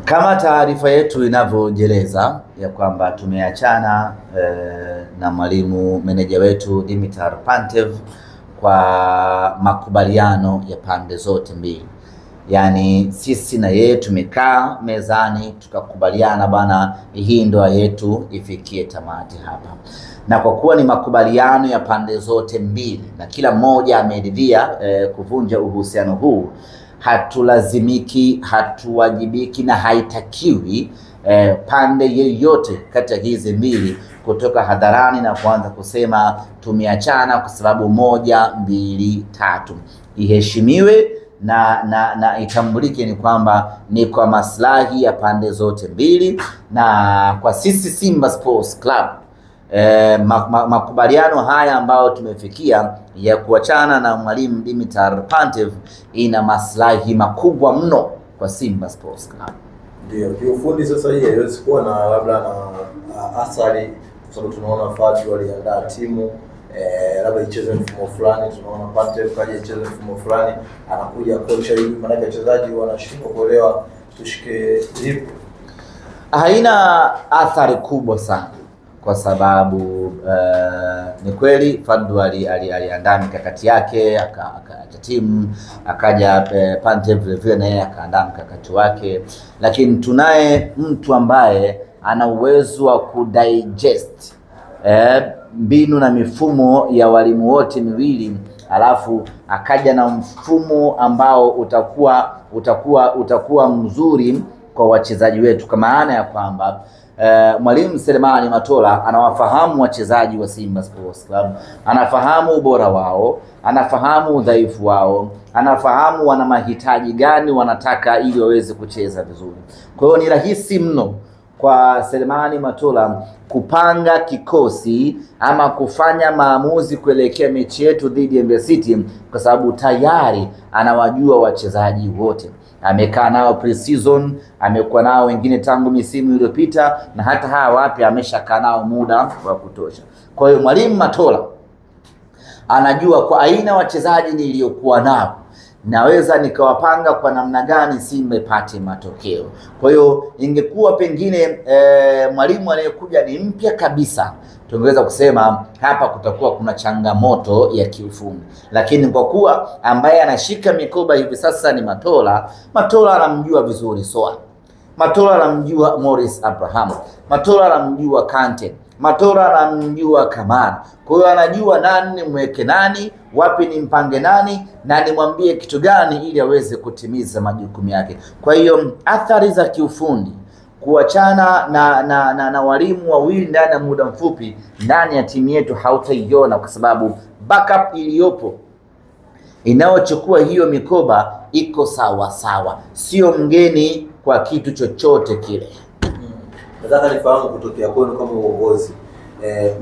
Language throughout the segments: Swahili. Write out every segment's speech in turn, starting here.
Kama taarifa yetu inavyojeleza ya kwamba tumeachana na mwalimu meneja wetu Dimitar Pantev kwa makubaliano ya pande zote mbili. Yaani sisi na yeye tumekaa mezani tukakubaliana bana, hii ndoa yetu ifikie tamati hapa. Na kwa kuwa ni makubaliano ya pande zote mbili na kila mmoja ameridhia kuvunja uhusiano huu, hatulazimiki, hatuwajibiki na haitakiwi pande yeyote kati ya hizi mbili kutoka hadharani na kuanza kusema tumeachana kwa sababu 1, 2, 3. Iheshimiwe na itambulike ni kwamba ni kwa maslahi ya pande zote mbili. Na kwa sisi Simba Sports Club makubaliano haya ambayo tumefikia ya kuachana na mwalimu Dimitar Pantev ina maslahi makubwa mno kwa Simba Sports Club. Ndio, kiufundi sasa hii haiwezi kuwa na labda na athari, kwa sababu tunaona Fadlu waliandaa timu labda icheze mfumo fulani, tunaona Pantev kaja icheze mfumo fulani, anakuja kocha hivi, maana wachezaji wanashindwa kuelewa tushike lipi. Haina athari kubwa sana kwa sababu ni kweli Fadlu aliandaa mikakati yake, akaacha timu, akaja Pantev vile vile naye akaandaa mkakati wake, lakini tunaye mtu ambaye ana uwezo wa kudigest mbinu na mifumo ya walimu wote miwili, alafu akaja na mfumo ambao utakuwa mzuri kwa wachezaji wetu, kwa maana ya kwamba mwalimu Selemani Matola anawafahamu wachezaji wa Simba Sports Club, anafahamu ubora wao, anafahamu udhaifu wao, anafahamu wana mahitaji gani wanataka ili waweze kucheza vizuri. Kwa hiyo ni rahisi mno kwa Selemani Matola kupanga kikosi ama kufanya maamuzi kuelekea mechi yetu dhidi ya Mbeya City, kwa sababu tayari anawajua wachezaji wote. Amekaa nao pre-season, amekuwa nao wengine tangu misimu iliyopita, na hata hawa wapya ameshakaa nao muda wa kutosha. Kwa hiyo mwalimu Matola anajua kwa aina wachezaji niliyokuwa nao naweza nikawapanga kwa namna gani Simba ipate matokeo. Kwa hiyo ingekuwa pengine mwalimu anayekuja ni mpya kabisa, tungeweza kusema hapa kutakuwa kuna changamoto ya kiufundi. Lakini kwa kuwa ambaye anashika mikoba hivi sasa ni Matola anamjua vizuri Soa, Matola anamjua Morris Abraham, Matola anamjua Kante, Matola anamjua Kamara. Kwa hiyo anajua nani mweke nani, wapi ni mpange nani, na nimwambie kitu gani ili aweze kutimiza majukumu yake. Kwa hiyo athari za kiufundi kuachana na walimu wawili ndani ya muda mfupi ndani ya timu yetu hautaiona, kwa sababu backup iliyopo inayochukua hiyo mikoba iko sawa sawa, sio mgeni kwa kitu chochote kile. Nataka nifahamu kutokea kwenu kama uongozi,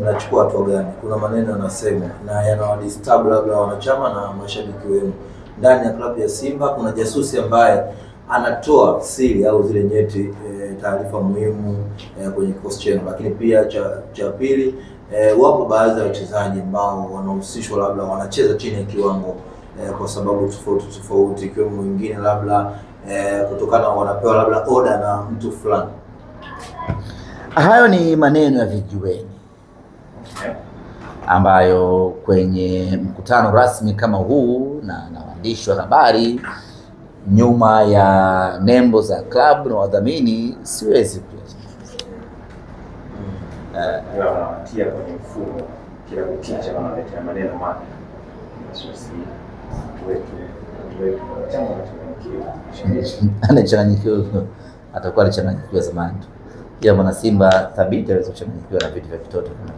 mnachukua hatua gani? Kuna maneno yanasema na yanawadisturb labda wanachama na mashabiki wenu ndani ya klabu ya Simba. Kuna jasusi ambaye anatoa siri au zile nyeti, taarifa muhimu kwenye kikosi chenu. Lakini pia cha pili, wapo baadhi ya wachezaji ambao wanahusishwa labda wanacheza chini ya kiwango kwa sababu tofauti, ikiwemo wengine labda kutokana wanapewa labda order na mtu fulani. Hayo ni maneno ya vijiweni ambayo kwenye mkutano rasmi kama huu na waandishi wa habari nyuma ya nembo za club na wadhamini siwezi tia kwenye mfumo kila kukicha wanaleta maneno mapya. Sisi wetu chama anachanganyikiwa, atakuwa alichanganyikiwa zamani tu. Ya mwana Simba thabiti aweza kuchanganyikiwa na vitu vya kitoto kama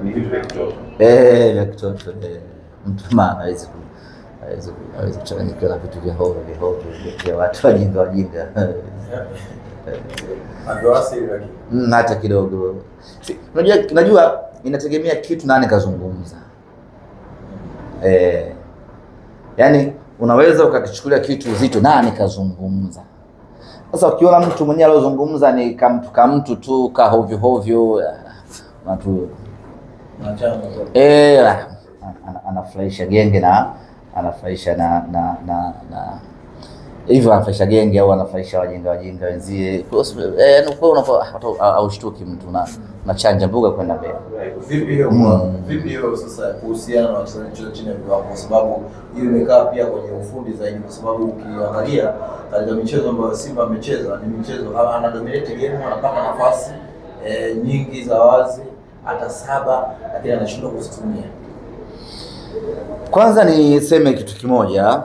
hivi. Ni vitu vya kitoto. Vya kitoto. Mtu maana hawezi kuchanganyikiwa na vitu vya hovyo vya watu wajinga. Andoasili lakini hata kidogo. Unajua inategemea kitu nani kazungumza. Yaani unaweza ukakichukulia kitu uzito nani kazungumza. Sasa ukiona mtu mwenyewe alozungumza ni kamtu tu ka hovyo watu anafurahisha genge na anafurahisha hivyo anafaisha genge au anafaisha wajinga wenzie. Kwa unakuwa haushtuki mtu unachanja mbuga kwenda mbele. Vipi hiyo sasa kuhusiana na wachezaji chini ya viwango, kwa sababu hiyo imekaa pia kwenye ufundi zaidi, kwa sababu ukiangalia katika michezo ambayo Simba amecheza ni michezo ana dominate game, anapata nafasi nyingi za wazi hata 7, lakini anashindwa kuzitumia. Kwanza niseme kitu kimoja,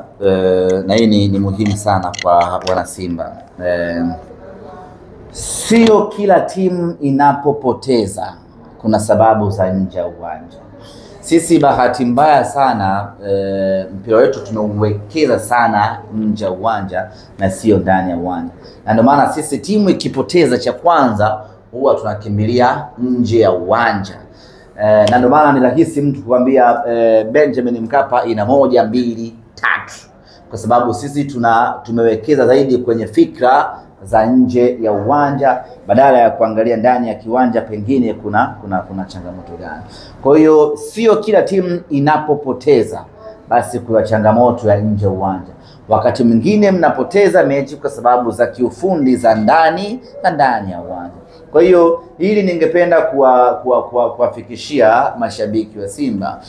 na hii ni muhimu sana kwa wana Simba. Sio kila timu inapopoteza kuna sababu za nje ya uwanja. Sisi bahati mbaya sana mpira wetu tumeuwekeza sana nje ya uwanja na sio ndani ya uwanja. Na ndio maana sisi timu ikipoteza cha kwanza huwa tunakimbilia nje ya uwanja. Na ndio maana ni rahisi mtu kuambia Benjamin Mkapa ina 1, 2, 3, kwa sababu sisi tumewekeza zaidi kwenye fikra za nje ya uwanja badala ya kuangalia ndani ya kiwanja pengine kuna changamoto gani. Kwa hiyo sio kila timu inapopoteza basi kuna changamoto ya nje ya uwanja. Wakati mwingine mnapoteza mechi kwa sababu za kiufundi za ndani na ndani ya uwanja. Kwa hiyo hili ningependa kuwafikishia mashabiki wa Simba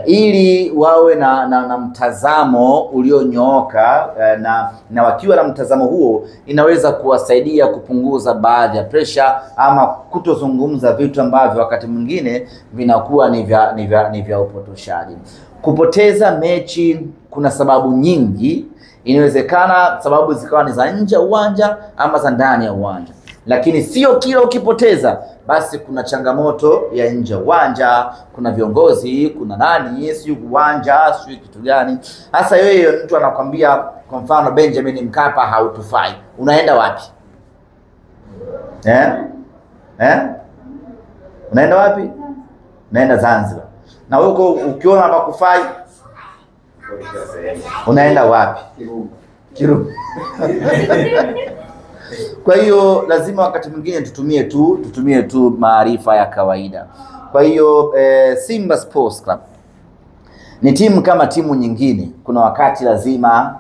ili wawe na mtazamo ulionyooka, na wakiwa na mtazamo huo inaweza kuwasaidia kupunguza baadhi ya pressure ama kutozungumza vitu ambavyo wakati mwingine vinakuwa ni vya upotoshaji. Kupoteza mechi kuna sababu nyingi, inawezekana sababu zikawa ni za nje ya uwanja ama za ndani ya uwanja. Lakini sio kila ukipoteza basi kuna changamoto ya nje ya uwanja, kuna viongozi, kuna nani, sio uwanja, sio kitu gani. Hasa wewe mtu anakuambia kwa mfano Benjamin Mkapa hautufai. Unaenda wapi? Unaenda wapi? Unaenda Zanzibar. Na huko ukiona hapa kufai unaenda wapi? Kirumba. Kwa hiyo lazima wakati mwingine tutumie tu maarifa ya kawaida. Kwa hiyo Simba Sports Club ni timu kama timu nyingine. Kuna wakati lazima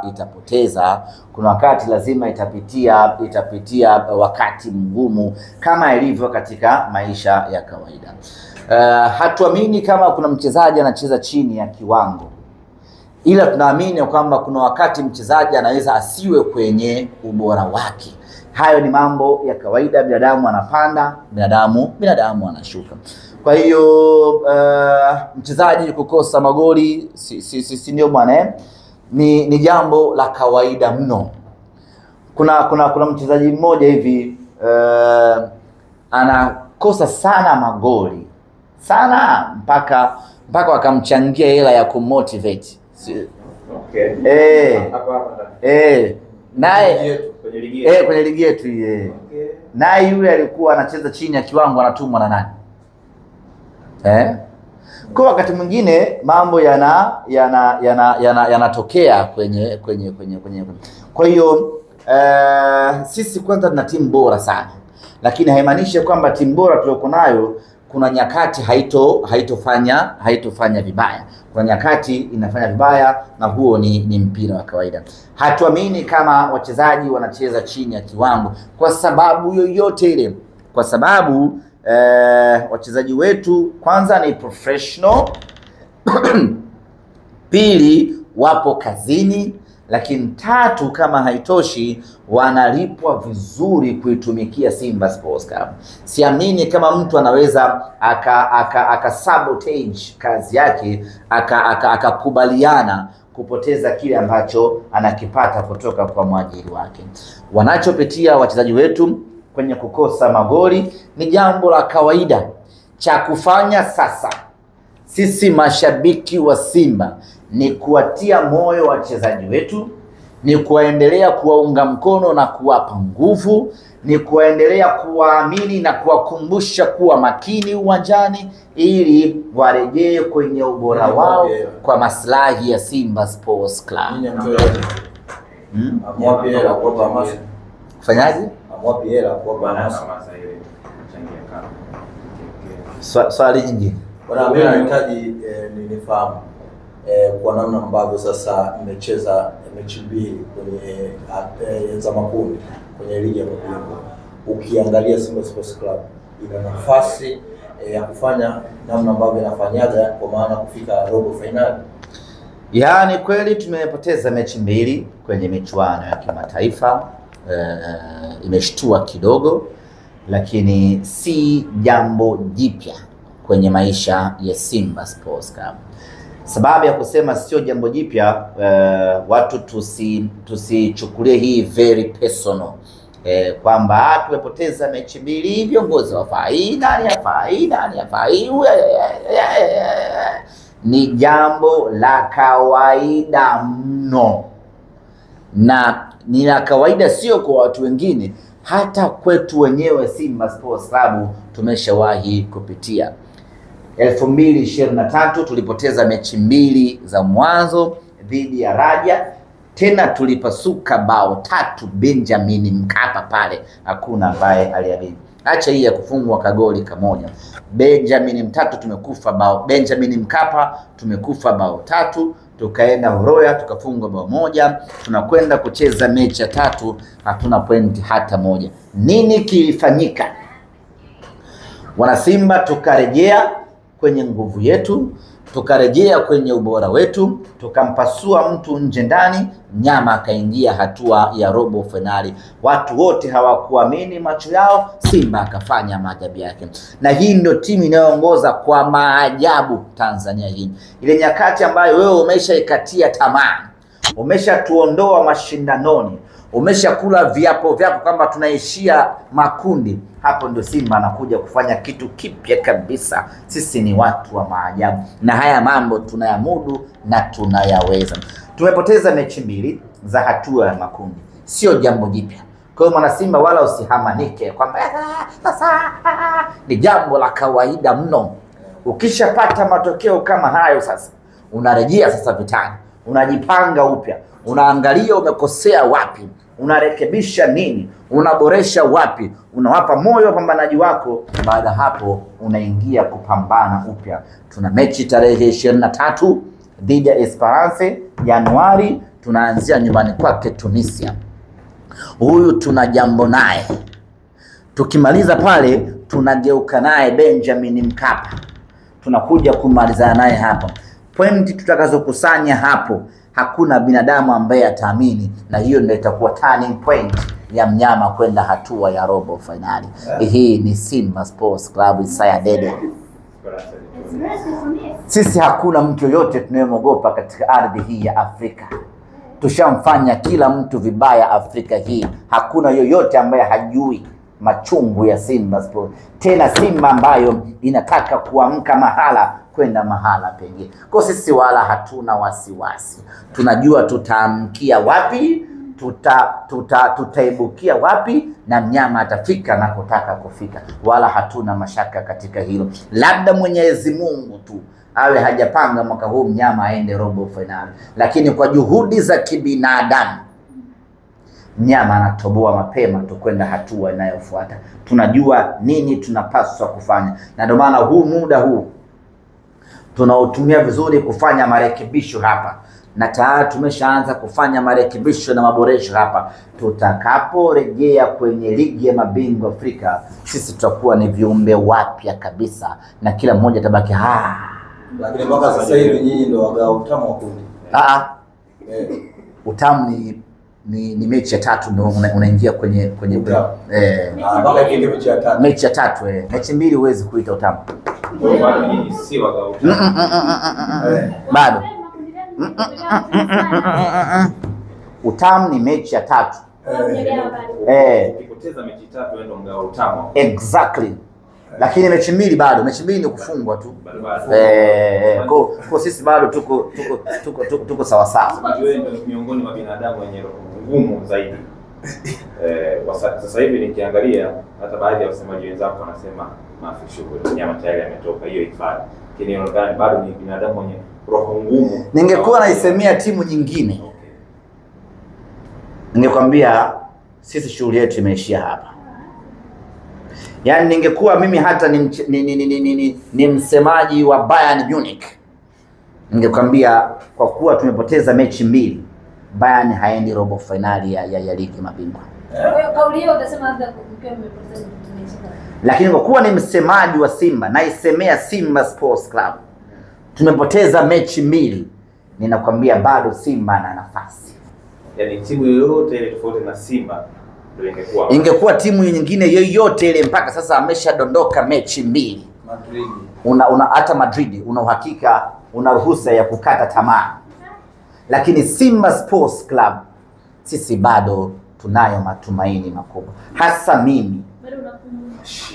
itapoteza, kuna wakati lazima itapitia wakati mgumu kama ilivyo katika maisha ya kawaida. Hatuamini kama kuna mchezaji anacheza chini ya kiwango, ila tunaamini kwamba kuna wakati mchezaji anaweza asiwe kwenye ubora wake. Hayo ni mambo ya kawaida, binadamu anapanda, binadamu anashuka. Kwa hiyo mchezaji kukosa magoli si ndio bwana, ni jambo la kawaida mno. Kuna mchezaji mmoja hivi anakosa sana magoli sana mpaka wakamchangia hela ya kumotivate. Okay. Naye kwenye ligi yetu naye yule alikuwa anacheza chini ya kiwango, anatumwa na nani? Kwa wakati mwingine mambo yanatokea kwenye. Kwa hiyo sisi kwanza tuna timu bora sana, lakini haimaanishi kwamba timu bora tuliyoko nayo kuna nyakati haitofanya vibaya. Kuna nyakati inafanya vibaya, na huo ni mpira wa kawaida. Hatuamini kama wachezaji wanacheza chini ya kiwango kwa sababu yoyote ile, kwa sababu wachezaji wetu kwanza ni professional, pili wapo kazini, lakini tatu kama haitoshi wanalipwa vizuri kuitumikia Simba Sports Club. Siamini kama mtu anaweza aka sabotage kazi yake, akakubaliana kupoteza kile ambacho anakipata kutoka kwa mwajiri wake. Wanachopitia wachezaji wetu kwenye kukosa magoli ni jambo la kawaida. Cha kufanya sasa sisi mashabiki wa Simba ni kuwatia moyo wachezaji wetu, ni kuendelea kuwaunga mkono na kuwapa nguvu, ni kuendelea kuwaamini na kuwakumbusha kuwa makini uwanjani ili warejee kwenye ubora wao kwa maslahi ya Simba Sports Club. Kufanyaje? Swali nyingine. Bwana, mimi nahitaji nifahamu kwa namna ambavyo sasa mmecheza mechi mbili kwenye za makundi kwenye ligi ya mabingwa, ukiangalia Simba Sports Club ina nafasi ya kufanya namna ambavyo inafanyaga, kwa maana kufika robo finali? Yaani kweli tumepoteza mechi mbili kwenye michuano ya kimataifa, imeshtua kidogo, lakini si jambo jipya kwenye maisha ya Simba Sports Club. Sababu ya kusema sio jambo jipya, watu tusichukulie hii very personal, kwamba tumepoteza mechi mbili, viongozi wafai, nani hafai, nani hafai. Ni jambo la kawaida mno, na ni la kawaida sio kwa watu wengine, hata kwetu wenyewe Simba Sports Club tumeshawahi kupitia. 2023 tulipoteza mechi mbili za mwanzo dhidi ya Raja, tena tulipasuka bao 3 Benjamin Mkapa pale, hakuna ambaye aliamini. Acha hii ya kufungwa kagoli kamoja. Benjamin Mkapa tumekufa bao 3, tukaenda Horoya tukafungwa bao 1, tunakwenda kucheza mechi ya 3 hatuna pointi hata moja. Nini kilifanyika? Wanasimba tukarejea kwenye nguvu yetu, tukarejea kwenye ubora wetu, tukampasua mtu nje ndani, Mnyama akaingia hatua ya robo finali. Watu wote hawakuamini macho yao, Simba akafanya maajabu yake. Na hii ndio timu inayoongoza kwa maajabu Tanzania hii. Ile nyakati ambayo wewe umeshaikatia tamaa, umeshatuondoa mashindanoni, umeshakula viapo vyako kama tunaishia makundi, hapo ndio Simba anakuja kufanya kitu kipya kabisa. Sisi ni watu wa maajabu, na haya mambo tunayamudu na tunayaweza. Tumepoteza mechi mbili za hatua ya makundi, sio jambo jipya. Kwa hiyo mwana Simba wala usihamanike kwamba sasa ni jambo la kawaida mno. Ukishapata matokeo kama hayo, sasa unarejea sasa vitani, unajipanga upya, unaangalia umekosea wapi, unarekebisha nini, unaboresha wapi, unawapa moyo wapambanaji wako. Baada hapo unaingia kupambana upya. Tuna mechi tarehe 23 dhidi ya Esperance Januari, tunaanzia nyumbani kwake Tunisia. Huyu tuna jambo naye, tukimaliza pale tunageuka naye Benjamin Mkapa, tunakuja kumalizana naye hapo. Pointi tutakazokusanya hapo hakuna binadamu ambaye ataamini, na hiyo ndio itakuwa turning point ya Mnyama kwenda hatua ya robo finali. Hii ni Simba Sports Club Isaya Dede. Sisi hakuna mtu yoyote tunayemwogopa katika ardhi hii ya Afrika. Tushamfanya kila mtu vibaya Afrika hii. Hakuna yoyote ambaye hajui machungu ya Simba Sports. Tena Simba ambayo inataka kuamka mahala kwenda mahala pengine. Kwa sisi wala hatuna wasiwasi. Tunajua tutaamkia wapi, tutaibukia wapi, na Mnyama atafika na kutaka kufika. Wala hatuna mashaka katika hilo. Labda Mwenyezi Mungu tu awe hajapanga mwaka huu Mnyama aende robo finali, lakini kwa juhudi za kibinadamu Mnyama anatoboa mapema tukwenda hatua inayofuata. Tunajua nini tunapaswa kufanya, na ndio maana huu muda huu tunautumia vizuri kufanya marekebisho hapa, na tayari tumeshaanza kufanya marekebisho na maboresho hapa. Tutakaporejea kwenye ligi ya mabingwa Afrika, sisi tutakuwa ni viumbe wapya kabisa, na kila mmoja tabaki Lakini mpaka sasa hivi nyinyi ndio wagao utamu wa kundi. Utamu ni mechi ya 3 ndio unaingia kwenye mpaka kile mechi ya 3. Mechi ya 3 mechi mbili huwezi kuita utamu. Bado nyinyi si wagao utamu. Bado. Utamu ni mechi ya 3. Ukipoteza mechi 3 ndio mgao utamu. Exactly. Lakini mechi mbili bado, mechi mbili ni kufungwa tu. Kwa sisi bado tuko sawa sawa. Wewe ndio miongoni mwa binadamu wenye roho ngumu zaidi. Sasa hivi nikiangalia hata baadhi ya wasemaji wenzako wanasema maafisho kwa Mnyama tayari ametoka hiyo hifadhi. Lakini inaonekana bado ni binadamu wenye roho ngumu. Ningekuwa naisemea timu nyingine, ningekwambia sisi shughuli yetu imeishia hapa. Yaani ningekuwa mimi hata ni msemaji wa Bayern Munich, ningekwambia kwa kuwa tumepoteza mechi mbili, Bayern haendi robo finali ya ligi mabingwa. Kauli hiyo utasema labda ukiwa umepoteza mechi. Lakini kwa kuwa ni msemaji wa Simba na isemea Simba Sports Club, tumepoteza mechi 2, ninakwambia bado Simba ana nafasi. Yaani timu yoyote ile tofauti na Simba ndio ingekuwa timu nyingine yoyote ile mpaka sasa ameshadondoka mechi 2. Madrid. Hata Madrid una uhakika, una ruhusa ya kukata tamaa. Lakini Simba Sports Club sisi bado tunayo matumaini makubwa. Hasa mimi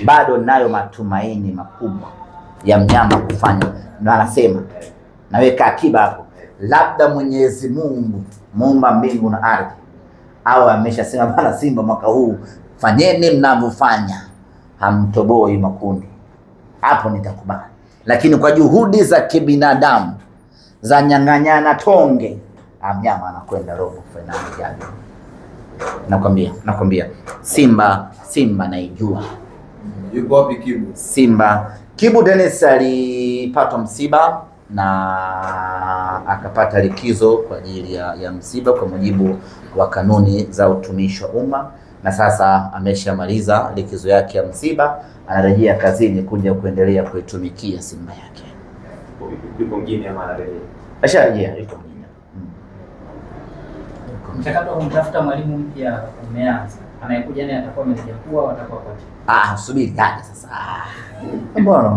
bado nayo matumaini makubwa ya mnyama kufanya. Na anasema naweka akiba hapo, labda Mwenyezi Mungu muumba mbingu na ardhi au ameshasema bana, Simba mwaka huu fanyeni mnavyofanya, hamtoboi makundi, hapo nitakubali. Lakini kwa juhudi za kibinadamu za nyang'anyana tonge, mnyama anakwenda robo finali jaji. Nakwambia Simba naijua. Yuko wapi Kibu? Kibu Dennis alipata msiba na akapata likizo kwa ajili ya msiba kwa mujibu wa kanuni za utumishi wa umma, na sasa ameshamaliza likizo yake ya msiba, anarejea kazini kuja kuendelea kuitumikia Simba yake. Yuko mjini ama anarejea? Asharejea, yuko mjini. Mchakato wa kumtafuta mwalimu mpya umeanza. Anayekuja naye atakuwa meneja kuwa watakuwa kocha. Subiri aje sasa. Mbona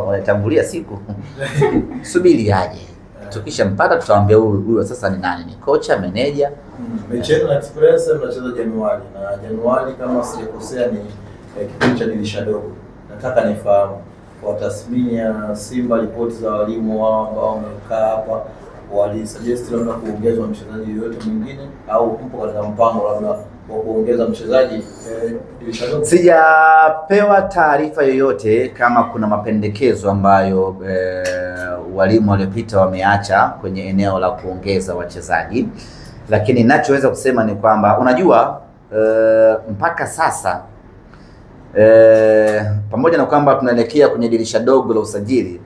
wanatangulia siku? Subiri aje. Tukishampata tutawaambia huyu sasa ni nani, ni kocha, meneja. Mechi na Express mnacheza Januari, na Januari kama sijakosea ni kipindi cha dirisha dogo. Nataka nifahamu kwa tathmini ya Simba, ripoti za walimu wao ambao wamekaa hapa, walisuggest labda kuongezwa mchezaji yoyote mwingine au mpo katika mpango labda wa kuongeza mchezaji dirisha dogo? Sijapewa taarifa yoyote kama kuna mapendekezo ambayo walimu waliopita wameacha kwenye eneo la kuongeza wachezaji, lakini ninachoweza kusema ni kwamba unajua mpaka sasa pamoja na kwamba tunaelekea kwenye dirisha dogo la usajili,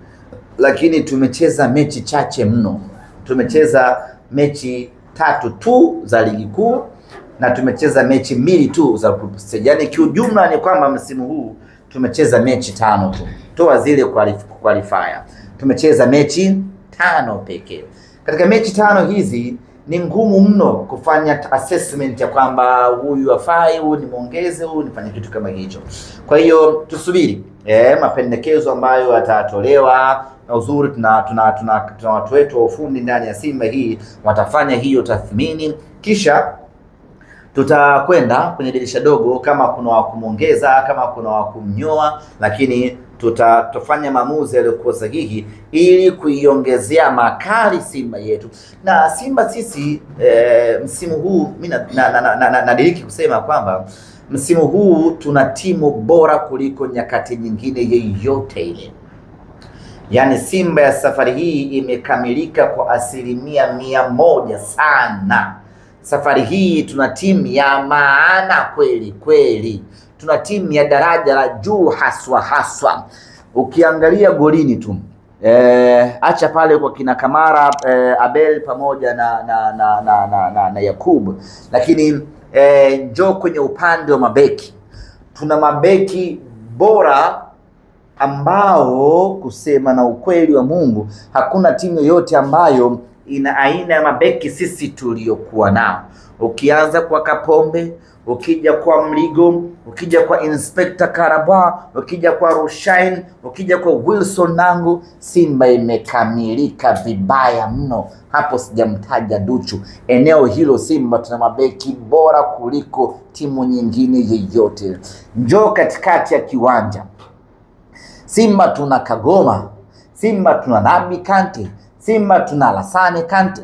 lakini tumecheza mechi chache mno. Tumecheza mechi 3 tu za ligi kuu na tumecheza mechi 2 tu za group stage. Yaani kiujumla ni kwamba msimu huu tumecheza mechi 5 tu. Toa zile qualifier. Tumecheza mechi 5 pekee. Katika mechi 5 hizi ni ngumu mno kufanya assessment ya kwamba huyu afai, huyu ni muongeze, huyu nifanye kitu kama hicho. Kwa hiyo tusubiri mapendekezo ambayo yatatolewa, na uzuri tuna watu wetu wa ufundi ndani ya Simba hii watafanya hiyo tathmini, kisha tutakwenda kwenye dirisha dogo kama kuna wa kumuongeza, kama kuna wa kumnyoa, lakini tutafanya maamuzi yaliyokuwa sahihi ili kuiongezea makali Simba yetu. Na Simba sisi msimu huu mimi nadiriki kusema kwamba msimu huu tuna timu bora kuliko nyakati nyingine yeyote ile. Yaani Simba ya safari hii imekamilika kwa 100% sana. Safari hii tuna timu ya maana kweli kweli. Tuna timu ya daraja la juu haswa. Ukiangalia golini tu acha pale kwa kina Kamara, Abel pamoja na Yakub, lakini njoo kwenye upande wa mabeki. Tuna mabeki bora ambao kusema na ukweli wa Mungu hakuna timu yoyote ambayo ina aina ya mabeki sisi tuliokuwa nao. Ukianza kwa Kapombe, ukija kwa Mligo, ukija kwa Inspector Karabwa, ukija kwa Rushain, ukija kwa Wilson Nangu, Simba imekamilika vibaya mno. Hapo sijamtaja Duchu. Eneo hilo Simba tuna mabeki bora kuliko timu nyingine yeyote. Njoo katikati ya kiwanja. Simba tuna Kagoma, Simba tuna Nabi Kante, Simba tuna Alassane Kante,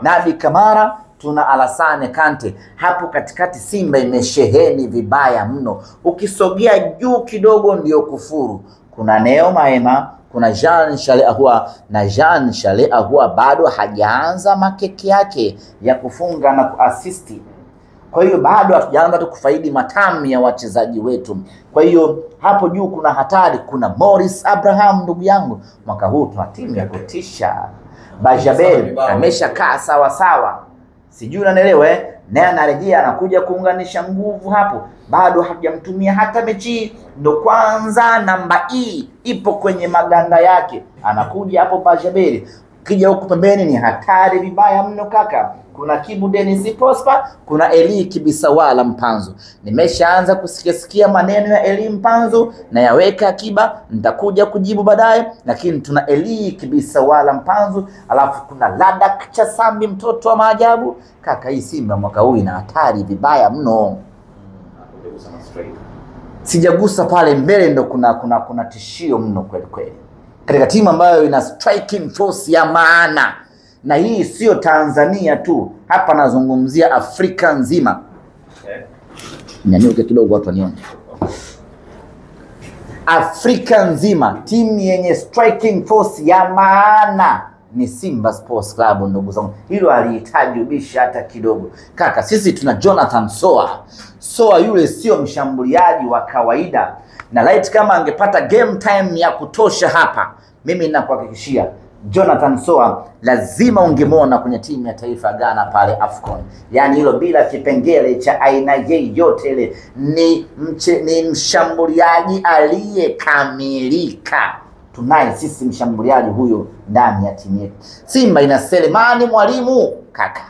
Nabi Kamara, tuna Alassane Kante. Hapo katikati Simba imesheheni vibaya mno. Ukisogea juu kidogo ndio kufuru. Kuna Neo Maema, kuna Jean Charles Ahoua, na Jean Charles Ahoua bado hajaanza makeke yake ya kufunga na kuasisti. Kwa hiyo bado hatujaanza tu kufaidi matamu ya wachezaji wetu. Kwa hiyo hapo juu kuna hatari. Kuna Morris Abraham, ndugu yangu, mwaka huu tuna timu ya kutisha. Bajabel ameshakaa sawa sawa, sijui unanielewa naye anarejea anakuja kuunganisha nguvu hapo, bado hajamtumia hata mechi, ndo kwanza namba ipo kwenye maganda yake, anakuja hapo Bajabel. Kija huku pembeni ni hatari vibaya mno kaka. Kuna Kibu Dennis Prosper, kuna Eli Kibisawala Mpanzu. Nimeshaanza kusikia maneno ya Eli Mpanzu na yaweka akiba, nitakuja kujibu baadaye, lakini tuna Eli Kibisawala Mpanzu, alafu kuna Ladak Chasambi mtoto wa maajabu. Kaka, hii Simba mwaka huu ina hatari vibaya mno. Sijagusa pale mbele, ndo kuna tishio mno kweli kweli. Katika timu ambayo ina striking force ya maana, na hii sio Tanzania tu, hapa nazungumzia Afrika nzima. Nyanyuke kidogo watu wanione. Afrika nzima timu yenye striking force ya maana ni Simba Sports Club ndugu zangu. Hilo halihitaji ubishi hata kidogo. Kaka, sisi tuna Jonathan Soa. Soa yule sio mshambuliaji wa kawaida. Na light kama angepata game time ya kutosha hapa, mimi ninakuhakikishia Jonathan Soa lazima ungemwona kwenye timu ya taifa ya Ghana pale AFCON. Yaani hilo bila kipengele cha aina yote ile, ni mshambuliaji aliyekamilika. Tunaye sisi mshambuliaji huyo ndani ya timu yetu. Simba ina Selemani Mwalimu kaka.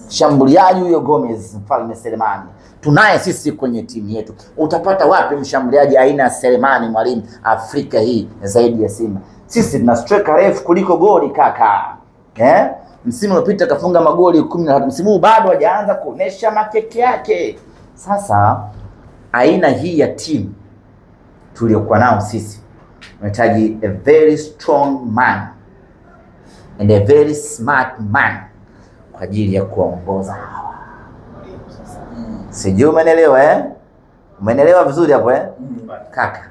Shambuliaji huyo Gomez Mfalme Selemani tunaye sisi kwenye timu yetu. Utapata wapi mshambuliaji aina ya Selemani Mwalimu Afrika hii zaidi ya Simba? Sisi tuna striker refu kuliko goli kaka. Msimu uliopita kafunga magoli 13. Msimu huu bado hajaanza kuonesha makeke yake. Sasa aina hii ya timu tuliokuwa nao sisi tunahitaji a very strong man and a very smart man kwa ajili ya kuongoza hawa. Sijui umeelewa Umeelewa vizuri hapo Kaka.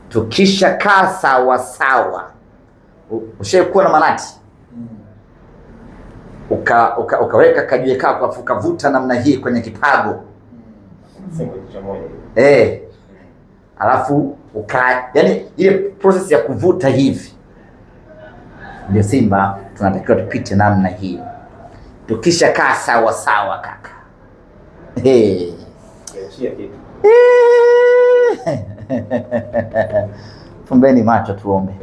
Tukisha kaa sawa sawa. Ushaikuwa na manati. Ukaweka kajiwe kako ukavuta namna hii kwenye kipago. Alafu yani ile process ya kuvuta hivi. Ndio Simba tunatakiwa tupite namna hii. Tukisha kaa sawa sawa kaka. Fumbeni macho tuombe.